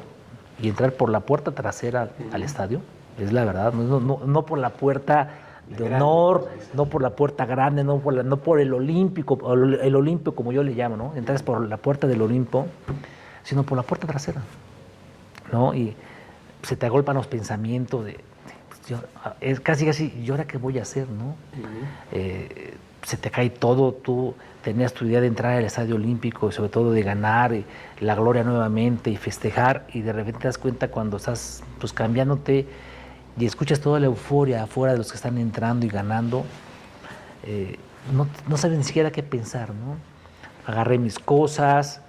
y entrar por la puerta trasera al estadio, es la verdad, no por la puerta de honor, no por la puerta grande, no por el Olímpico, el Olimpio como yo le llamo, ¿no? Entras por la puerta del Olimpo, sino por la puerta trasera, ¿no? Y se te agolpan los pensamientos es casi, ¿y ahora qué voy a hacer, no? Se te cae todo, tú tenías tu idea de entrar al Estadio Olímpico, sobre todo de ganar la gloria nuevamente y festejar, y de repente te das cuenta cuando estás pues cambiándote y escuchas toda la euforia afuera de los que están entrando y ganando, no sabes ni siquiera qué pensar, ¿no? Agarré mis cosas,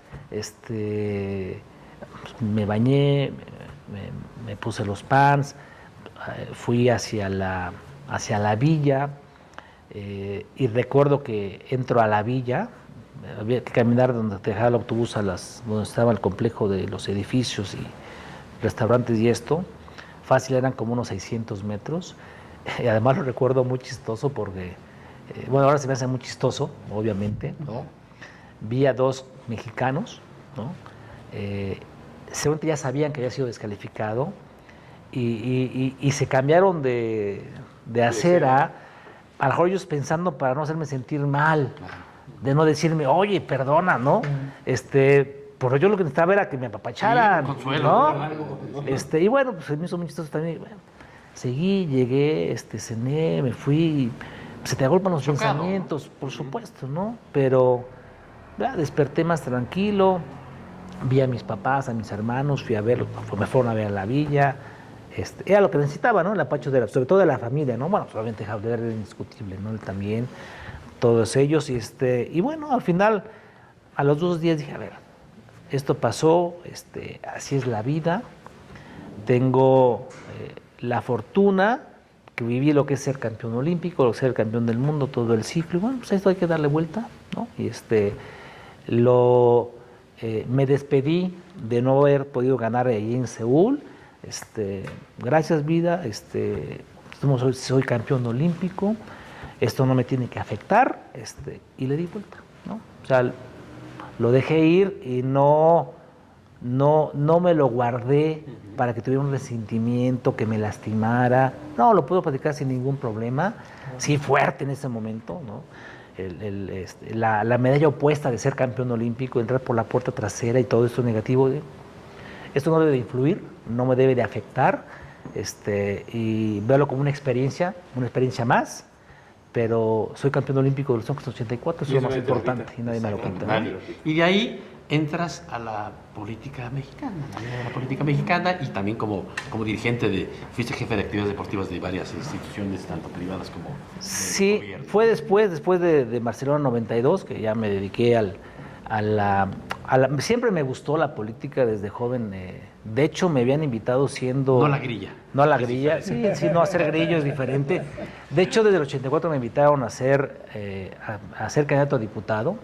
me bañé, me puse los pants, fui hacia la villa, y recuerdo que entro a la villa, había que caminar donde te dejaba el autobús donde estaba el complejo de los edificios y restaurantes y esto. Fácil eran como unos 600 metros. Y además lo recuerdo muy chistoso porque, bueno, ahora se me hace muy chistoso, obviamente, ¿no? Vi a 2 mexicanos, ¿no? Seguramente ya sabían que había sido descalificado y se cambiaron de acera, a lo mejor ellos pensando para no hacerme sentir mal, de no decirme, oye, perdona, ¿no? Pero yo lo que necesitaba era que me apapacharan, sí, consuelo, ¿no? Y bueno, pues se me hizo muy chistoso también. Bueno, seguí, llegué, cené, me fui, se te agolpan los pensamientos, por supuesto, ¿no? Pero desperté más tranquilo, vi a mis papás, a mis hermanos, fui a verlos, me fueron a ver a la villa. Era lo que necesitaba, ¿no? El apacho sobre todo de la familia, ¿no? Bueno, solamente Javier era indiscutible, ¿no? Él también, todos ellos. Y bueno, al final, a los 2 días dije, a ver, esto pasó, así es la vida. Tengo la fortuna que viví lo que es ser campeón olímpico, lo que es ser campeón del mundo, todo el ciclo. Y bueno, pues a esto hay que darle vuelta, ¿no? Y me despedí de no haber podido ganar ahí en Seúl. Gracias vida, soy campeón olímpico, esto no me tiene que afectar, y le di vuelta, ¿no? O sea, lo dejé ir y no me lo guardé para que tuviera un resentimiento, que me lastimara. No, lo puedo platicar sin ningún problema, sí, fuerte en ese momento, ¿no? La medalla opuesta de ser campeón olímpico, entrar por la puerta trasera y todo esto negativo, esto no debe de influir, no me debe de afectar, y verlo como una experiencia más, pero soy campeón olímpico de los 84, eso es lo más importante y nadie me lo quita, ¿no? Y de ahí entras a la política mexicana, y también como dirigente fuiste jefe de actividades deportivas de varias instituciones, tanto privadas como sí, gobierno. Fue después de Barcelona 92 que ya me dediqué siempre me gustó la política desde joven. De hecho, me habían invitado siendo... No a la grilla. No a la grilla, sí, no hacer grillo es diferente. De hecho, desde el 84 me invitaron a ser candidato a diputado.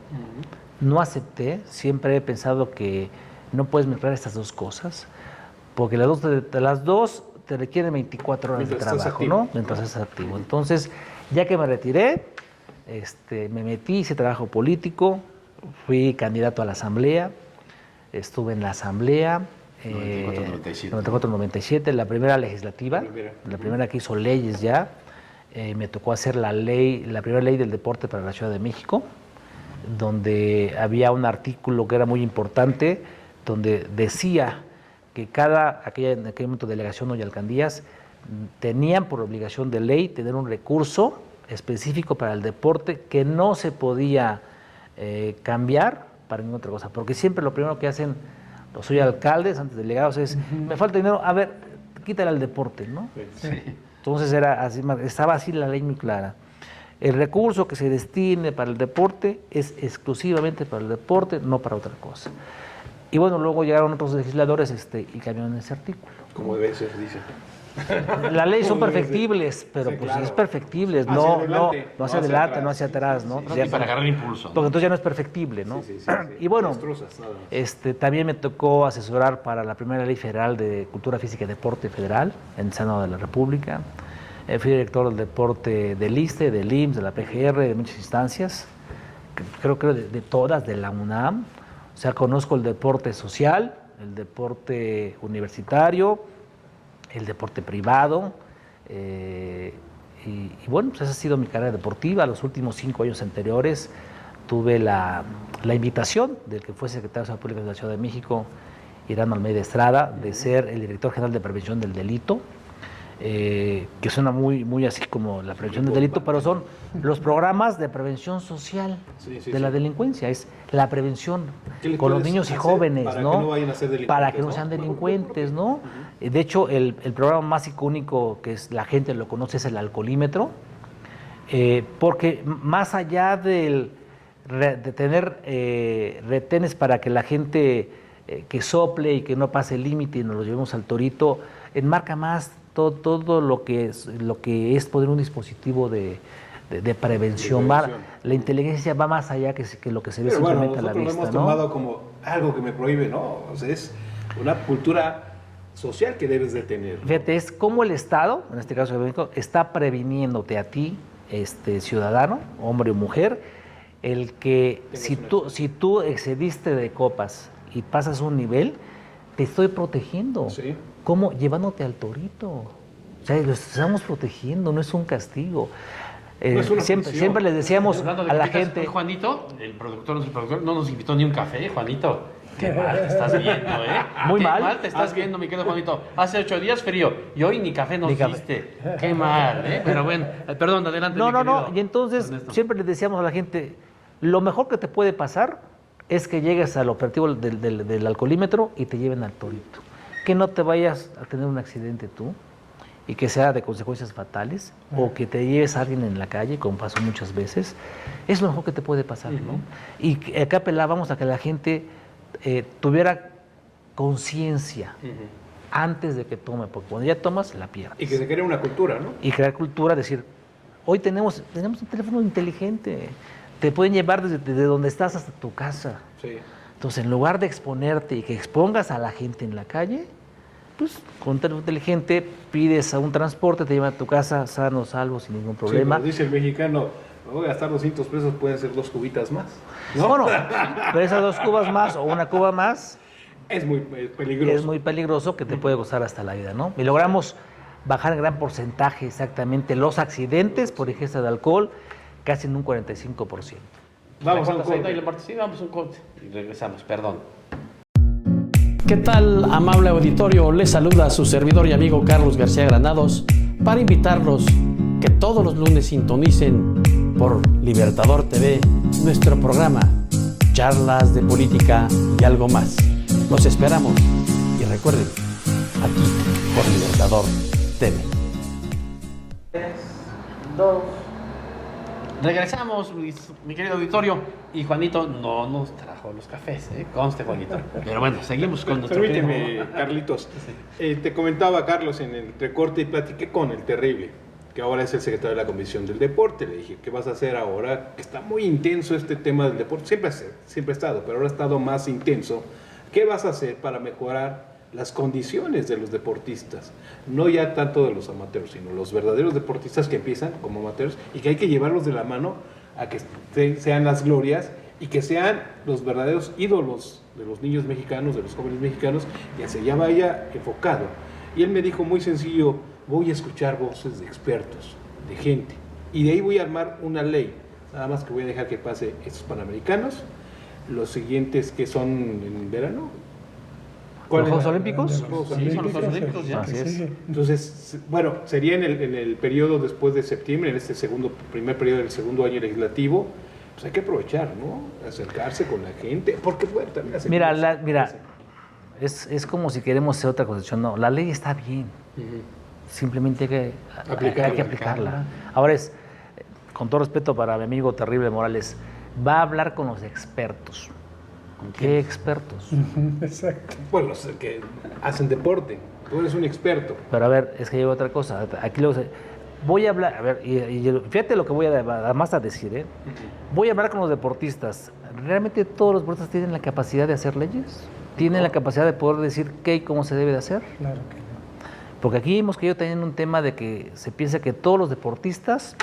No acepté, siempre he pensado que no puedes mezclar estas dos cosas, porque las dos te requieren 24 horas de trabajo, ¿no? Mientras estás activo. Entonces, ya que me retiré, me metí, hice trabajo político, fui candidato a la asamblea, estuve en la asamblea 94-97, la primera legislativa, la primera que hizo leyes ya. Me tocó hacer la primera ley del deporte para la Ciudad de México, donde había un artículo que era muy importante, donde decía que en aquel momento delegación y alcaldías tenían por obligación de ley tener un recurso específico para el deporte que no se podía cambiar para ninguna otra cosa, porque siempre lo primero que hacen los alcaldes, antes delegados, es, me falta dinero, a ver, quítale al deporte, ¿no? Sí. Entonces estaba así la ley muy clara. El recurso que se destine para el deporte es exclusivamente para el deporte, no para otra cosa. Y bueno, luego llegaron otros legisladores y cambiaron ese artículo. Como debe ser, dice. Las leyes son perfectibles, pero sí, pues claro, es perfectible, no hacia adelante, no hacia atrás, ¿no? Sí, para agarrar impulso, ¿no? Porque entonces ya no es perfectible, ¿no? Sí. Y bueno, también me tocó asesorar para la primera ley federal de Cultura Física y Deporte Federal en el Senado de la República. Fui director del deporte del ISSSTE, del IMSS, de la PGR, de muchas instancias, creo que de todas, de la UNAM. O sea, conozco el deporte social, el deporte universitario, el deporte privado, y bueno, pues esa ha sido mi carrera deportiva. Los últimos 5 años anteriores tuve la invitación del que fue secretario de Salud Pública de la Ciudad de México, Irán Almeida Estrada, de ser el director general de prevención del delito, que suena muy así como la prevención del delito, pero son los programas de prevención social de la delincuencia, es la prevención con los niños y jóvenes, para ¿no? Que no vayan a ser delincuentes, para que no sean delincuentes, ¿no? De hecho, el programa más icónico que la gente lo conoce es el alcoholímetro, porque más allá de tener retenes para que la gente que sople y que no pase el límite y nos lo llevemos al torito, enmarca más todo lo que es poner un dispositivo de de prevención. La inteligencia va más allá que lo que se ve Pero bueno, simplemente a la nosotros vista, lo hemos ¿no? tomado como algo que me prohíbe, ¿no? O sea, es una cultura social que debes de tener, ¿no? Fíjate, es como el Estado, en este caso de México, está previniéndote a ti, ciudadano, hombre o mujer, el que si tú excediste de copas y pasas un nivel, te estoy protegiendo. Sí. ¿Cómo? Llevándote al torito. O sea, los estamos protegiendo, no es un castigo. No es una prisión. Siempre les decíamos Hablando de a la críticas, gente... Juanito, nuestro productor, no nos invitó ni un café, Juanito. Qué mal te estás viendo, ¿eh? Muy Qué mal. mal te estás viendo, mi querido Juanito. Hace 8 días frío y hoy ni café nos Ni café. diste. Qué mal, ¿eh? Pero bueno, perdón, adelante. No, mi no, no. querido Y entonces Ernesto. siempre les decíamos a la gente, lo mejor que te puede pasar es que llegues al operativo del alcoholímetro y te lleven al torito. Que no te vayas a tener un accidente tú y que sea de consecuencias fatales o que te lleves a alguien en la calle, como pasó muchas veces. Es lo mejor que te puede pasar, ¿no? Y acá apelábamos a que la gente tuviera conciencia antes de que tome, porque cuando ya tomas, la pierdes. Y que se crea una cultura, ¿no? Y crear cultura, decir, hoy tenemos un teléfono inteligente, te pueden llevar desde donde estás hasta tu casa. Sí. Entonces, en lugar de exponerte y que expongas a la gente en la calle, pues con un teléfono inteligente pides a un transporte, te lleva a tu casa sano, salvo, sin ningún problema. Sí, como dice el mexicano, me voy a gastar 200 pesos, pueden ser 2 cubitas más, ¿no? Bueno, pero esas 2 cubas más o una cuba más Es muy peligroso. es muy peligroso, que te puede costar hasta la vida, ¿no? Y logramos bajar en gran porcentaje exactamente los accidentes por ingesta de alcohol, casi en un 45%. Vamos a un ¿La cuarta corte. corte? Sí, vamos a un corte. Y regresamos, perdón. ¿Qué tal, amable auditorio? Les saluda su servidor y amigo Carlos García Granados para invitarlos que todos los lunes sintonicen por Libertador TV nuestro programa Charlas de Política y algo más. Los esperamos y recuerden, aquí por Libertador TV. 3, 2. Regresamos, mi querido auditorio, y Juanito no nos trajo los cafés, conste, Juanito. Pero bueno, seguimos con nuestro Permíteme, querido- Carlitos. Te comentaba, Carlos, en el recorte y platiqué con el Terrible, que ahora es el secretario de la Comisión del Deporte. Le dije, ¿qué vas a hacer ahora? Que está muy intenso este tema del deporte. Siempre ha estado, pero ahora ha estado más intenso. ¿Qué vas a hacer para mejorar las condiciones de los deportistas? No ya tanto de los amateurs, sino los verdaderos deportistas que empiezan como amateurs y que hay que llevarlos de la mano a que sean las glorias y que sean los verdaderos ídolos de los niños mexicanos, de los jóvenes mexicanos, y hacia allá vaya enfocado. Y él me dijo muy sencillo, voy a escuchar voces de expertos, de gente, y de ahí voy a armar una ley. Nada más que voy a dejar que pase estos Panamericanos, los siguientes que son en verano. ¿Los Juegos De Olímpicos? los Sí, son los Juegos Olímpicos ya. Así es. Sí. Entonces, bueno, sería en el periodo después de septiembre, en este primer periodo del segundo año legislativo, pues hay que aprovechar, ¿no? Acercarse con la gente, porque bueno, también Mira, es como si queremos hacer otra concepción. No, la ley está bien, simplemente hay que aplicarla. Ahora con todo respeto para mi amigo Terrible Morales, va a hablar con los expertos. ¿Qué expertos? Exacto. Bueno, los que hacen deporte, tú eres un experto. Pero a ver, es que lleva otra cosa. Aquí voy a hablar, a ver, y fíjate lo que voy además a decir, ¿eh? Voy a hablar con los deportistas. ¿Realmente todos los deportistas tienen la capacidad de hacer leyes? ¿Tienen la capacidad de poder decir qué y cómo se debe de hacer? Claro que no. Porque aquí hemos caído también en un tema de que se piensa que todos los deportistas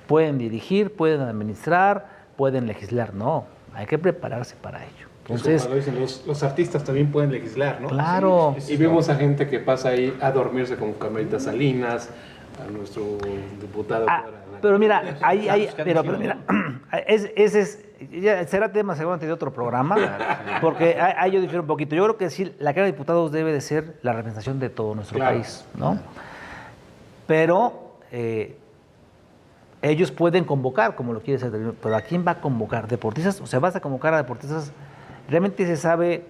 pueden dirigir, pueden administrar, pueden legislar. No, hay que prepararse para ello. Entonces, Como lo dicen, los artistas también pueden legislar, ¿no? claro. Y vemos a gente que pasa ahí a dormirse como Carmelita Salinas, a nuestro diputado. Pero mira, pero mira, ya será tema seguramente de otro programa, porque ahí yo difiero un poquito. Yo creo que sí, la Cámara de Diputados debe de ser la representación de todo nuestro Claro. país, ¿no? Pero ellos pueden convocar, como lo quiere hacer, pero ¿a quién va a convocar? ¿Deportistas? O sea, ¿vas a convocar a deportistas? ¿Realmente se sabe,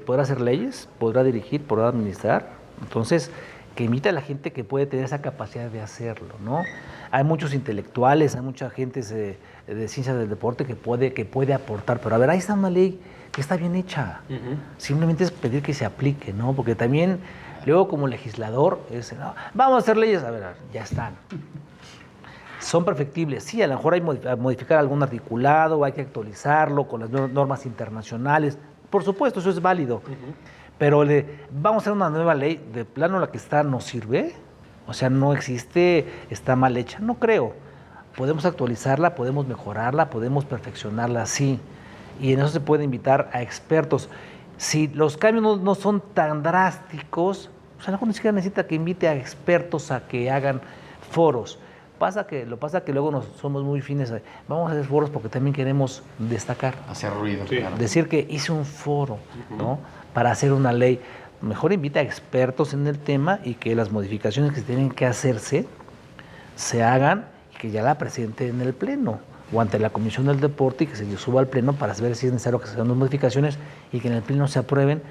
podrá hacer leyes, podrá dirigir, podrá administrar? Entonces, que invita a la gente que puede tener esa capacidad de hacerlo, ¿no? Hay muchos intelectuales, hay mucha gente de ciencias del deporte que puede aportar, pero a ver, ahí está una ley que está bien hecha. Simplemente es pedir que se aplique, ¿no? Porque también, luego como legislador, no, vamos a hacer leyes, a ver, ya están. son perfectibles. Sí, a lo mejor hay modificar algún articulado, hay que actualizarlo con las normas internacionales. Por supuesto, eso es válido. Pero vamos a hacer una nueva ley, de plano la que está no sirve, o sea, no existe, está mal hecha, no creo. Podemos actualizarla, podemos mejorarla, podemos perfeccionarla, sí. Y en eso se puede invitar a expertos. Si los cambios no son tan drásticos, pues a lo mejor ni siquiera necesita que invite a expertos a que hagan foros. Lo pasa que luego somos muy fines. Vamos a hacer foros porque también queremos destacar. Hacer ruido, Sí. claro. Decir que hice un foro, ¿no? Para hacer una ley. Mejor invita a expertos en el tema y que las modificaciones que tienen que hacerse se hagan y que ya la presente en el Pleno o ante la Comisión del Deporte y que se suba al Pleno para saber si es necesario que se hagan las modificaciones y que en el Pleno se aprueben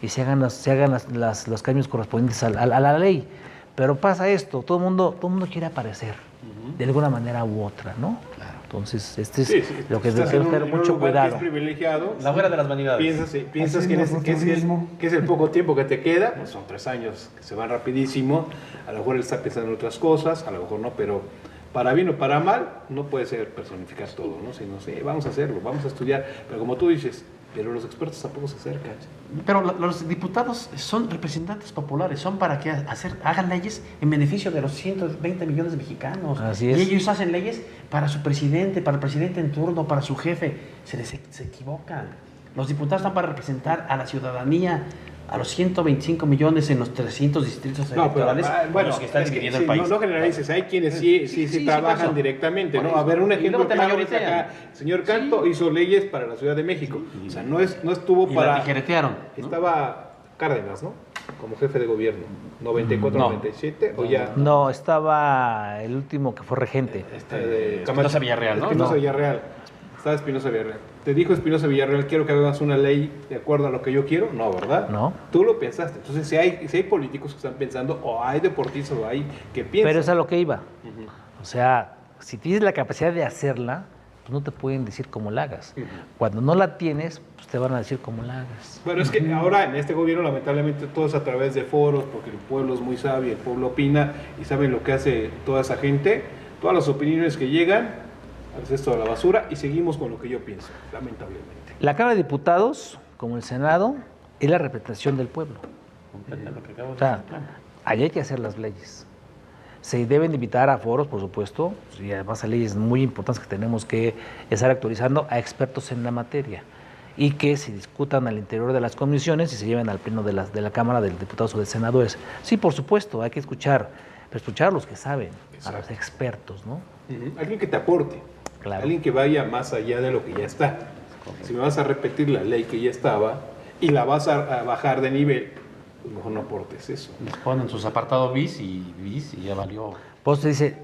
y se hagan los cambios correspondientes a la ley. Pero pasa esto, todo el mundo quiere aparecer de alguna manera u otra, ¿no? Claro. Entonces, este es Sí, lo que estás debemos en tener un mucho lugar cuidado. que es privilegiado. La fuera de las vanidades. Piensas que, Haciendo futurismo. que es el poco tiempo que te queda, pues son 3 años que se van rapidísimo. A lo mejor él está pensando en otras cosas, a lo mejor no, pero para bien o para mal, no puede ser personificar todo, ¿no? Sino, sí, vamos a hacerlo, vamos a estudiar. Pero como tú dices, pero los expertos tampoco se acercan. Pero los diputados son representantes populares, son para que hagan leyes en beneficio de los 120 millones de mexicanos. Así es. Y ellos hacen leyes para su presidente, para el presidente en turno, para su jefe. Se equivocan. Los diputados están para representar a la ciudadanía, a los 125 millones en los 300 distritos electorales, bueno, los que están es que dividiendo sí, el país. no generalices, hay quienes sí Sí, trabajan por eso. directamente, Por ¿no? eso. A ver, un Y ejemplo luego te claro es mayoritean. acá, el señor Canto hizo leyes para la Ciudad de México, o sea, no estuvo Y para... la tijeretearon, ¿no? Estaba Cárdenas, ¿no? Como jefe de gobierno, 94, No. 97, o ya... No, estaba el último que fue regente. Espinosa Villarreal, ¿no? Espinosa No. Villarreal. Estaba Espinosa Villarreal. ¿Te dijo Espinosa Villarreal, quiero que hagas una ley de acuerdo a lo que yo quiero? No, ¿verdad? No. Tú lo pensaste. Entonces, si hay políticos que están pensando, o hay deportistas, o hay que piensan. Pero es a lo que iba. O sea, si tienes la capacidad de hacerla, pues no te pueden decir cómo la hagas. Cuando no la tienes, pues te van a decir cómo la hagas. Bueno, es que ahora en este gobierno, lamentablemente, todo es a través de foros, porque el pueblo es muy sabio, el pueblo opina y saben lo que hace toda esa gente. Todas las opiniones que llegan, a veces esto a la basura y seguimos con lo que yo pienso, lamentablemente. La Cámara de Diputados, como el Senado, es la representación del pueblo. Lo que acabo de O sea, decir, claro. allí hay que hacer las leyes. Se deben invitar a foros, por supuesto, y además hay leyes muy importantes que tenemos que estar actualizando a expertos en la materia y que se discutan al interior de las comisiones y se lleven al pleno de la Cámara de Diputados o de Senadores. Sí, por supuesto, hay que escuchar, pero escuchar a los que saben, a los expertos, ¿no? Alguien que te aporte, Claro. alguien que vaya más allá de lo que ya está. Si me vas a repetir la ley que ya estaba y la vas a bajar de nivel, pues mejor no aportes eso. Les ponen sus apartados bis y ya valió. Pues se dice,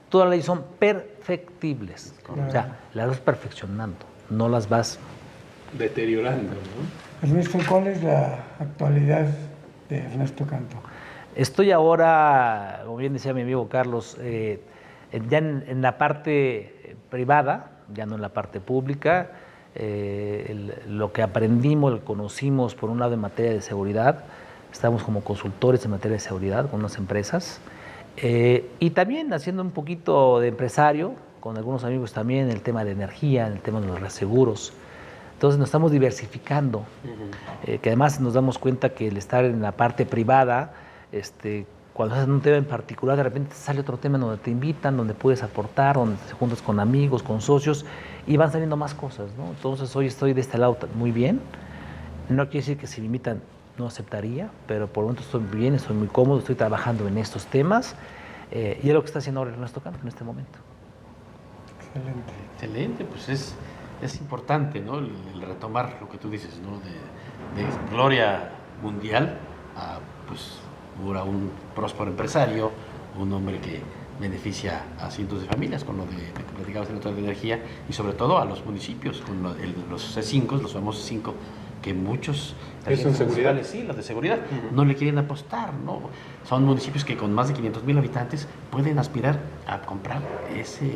todas las leyes son perfectibles. Correcto. O sea, las vas perfeccionando, no las vas... Deteriorando, ¿no? Ernesto, ¿cuál es la actualidad de Ernesto Canto? Estoy ahora, como bien decía mi amigo Carlos, ya en la parte privada, ya no en la parte pública. Lo que aprendimos, lo conocimos por un lado en materia de seguridad, estamos como consultores en materia de seguridad con unas empresas y también haciendo un poquito de empresario con algunos amigos también en el tema de energía, en el tema de los reaseguros. Entonces nos estamos diversificando, que además nos damos cuenta que el estar en la parte privada, cuando haces un tema en particular, de repente sale otro tema donde te invitan, donde puedes aportar, donde te juntas con amigos, con socios, y van saliendo más cosas, ¿no? Entonces hoy estoy de este lado muy bien. No quiere decir que si me invitan no aceptaría, pero por el momento estoy bien, estoy muy cómodo, estoy trabajando en estos temas, y es lo que está haciendo ahora Ernesto Canto en este momento. Excelente. Excelente, pues es importante, ¿no? El retomar lo que tú dices, ¿no? De gloria mundial a, pues, ahora un próspero empresario, un hombre que beneficia a cientos de familias con lo que platicabas en otro de energía y sobre todo a los municipios con los C5, los famosos 5 que muchos ¿Eso en seguridad? sí, los de seguridad no le quieren apostar, ¿no? Son municipios que con más de 500,000 habitantes pueden aspirar a comprar ese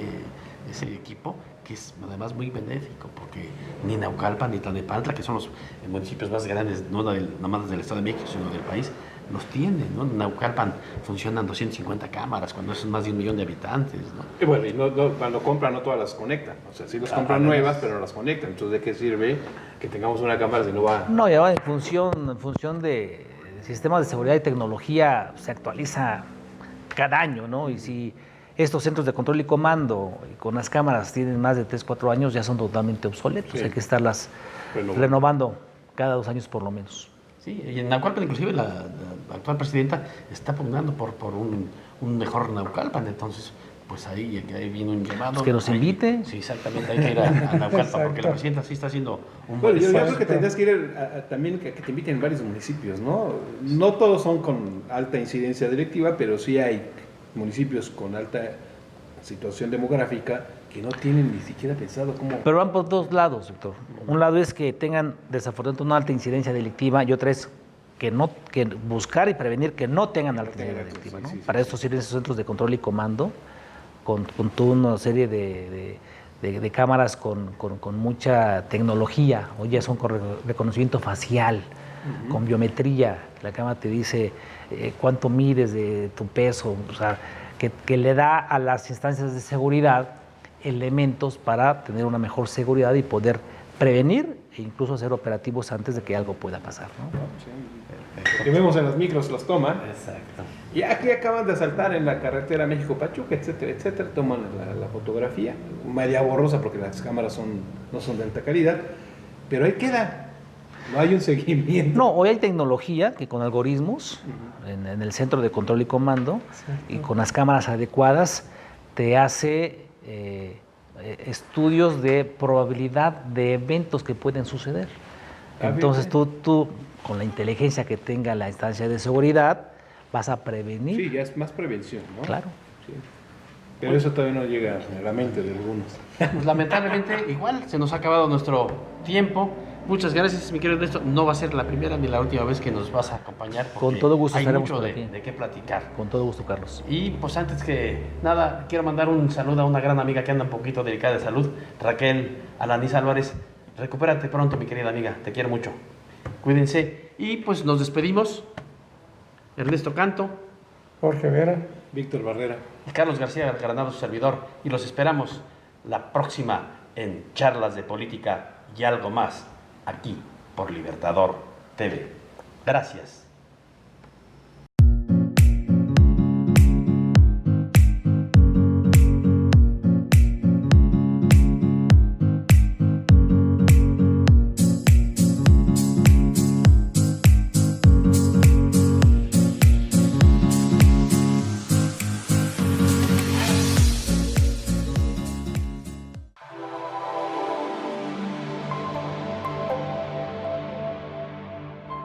equipo que es además muy benéfico porque ni Naucalpan ni Tlalnepantla, que son los municipios más grandes, no nada más del Estado de México, sino del país, los tiene, ¿no? En Naucalpan funcionan 250 cámaras cuando es más de 1 millón de habitantes, ¿no? Y bueno, y cuando compran no todas las conectan. O sea, sí los compran además, nuevas, pero no las conectan. Entonces, ¿de qué sirve que tengamos una cámara si no va? No, y ahora en función de sistemas de seguridad y tecnología se actualiza cada año, ¿no? Y si estos centros de control y comando y con las cámaras tienen más de 3, 4 años, ya son totalmente obsoletos. Sí. Hay que estarlas renovando cada 2 años por lo menos. Sí, y en Naucalpan inclusive la actual presidenta está pugnando por un mejor Naucalpan, entonces pues ahí vino un llamado. Pues que nos invite. Sí, exactamente, hay que ir a Naucalpan porque la presidenta sí está haciendo un buen Bueno, yo esfuerzo. creo que tendrías que ir también que te inviten en varios municipios, ¿no? No todos son con alta incidencia delictiva, pero sí hay municipios con alta situación demográfica que no tienen ni siquiera pensado cómo... Pero van por 2 lados, Víctor. Un lado es que tengan desafortunadamente una alta incidencia delictiva y otra es que buscar y prevenir que no tengan alta incidencia delictiva, ¿no? Para eso sirven esos centros de control y comando con toda una serie de cámaras con mucha tecnología. Hoy ya son con reconocimiento facial, con biometría. La cámara te dice cuánto mides de tu peso, o sea, que le da a las instancias de seguridad elementos para tener una mejor seguridad y poder prevenir e incluso hacer operativos antes de que algo pueda pasar, ¿no? Que vemos en las micros los toman. Exacto. Y aquí acaban de asaltar en la carretera México-Pachuca, etcétera, etcétera. Toman la fotografía, media borrosa porque las cámaras no son de alta calidad, pero ahí queda. No hay un seguimiento. No, hoy hay tecnología que con algoritmos en el centro de control y comando y con las cámaras adecuadas te hace estudios de probabilidad de eventos que pueden suceder. Entonces tú con la inteligencia que tenga la instancia de seguridad vas a prevenir. Sí, ya es más prevención, ¿no? Claro. Sí. Pero eso todavía no llega a la mente de algunos. Pues lamentablemente igual se nos ha acabado nuestro tiempo. Muchas gracias, mi querido Ernesto. No va a ser la primera ni la última vez que nos vas a acompañar. Con todo gusto hay estaremos mucho por aquí. de qué platicar. Con todo gusto, Carlos. Y pues antes que nada, quiero mandar un saludo a una gran amiga que anda un poquito delicada de salud, Raquel Alanís Álvarez. Recupérate pronto, mi querida amiga. Te quiero mucho. Cuídense. Y pues nos despedimos. Ernesto Canto, Jorge Vera. Víctor Barrera. Carlos García Granado, su servidor. Y los esperamos la próxima en Charlas de Política y algo más, aquí por Libertador TV. Gracias.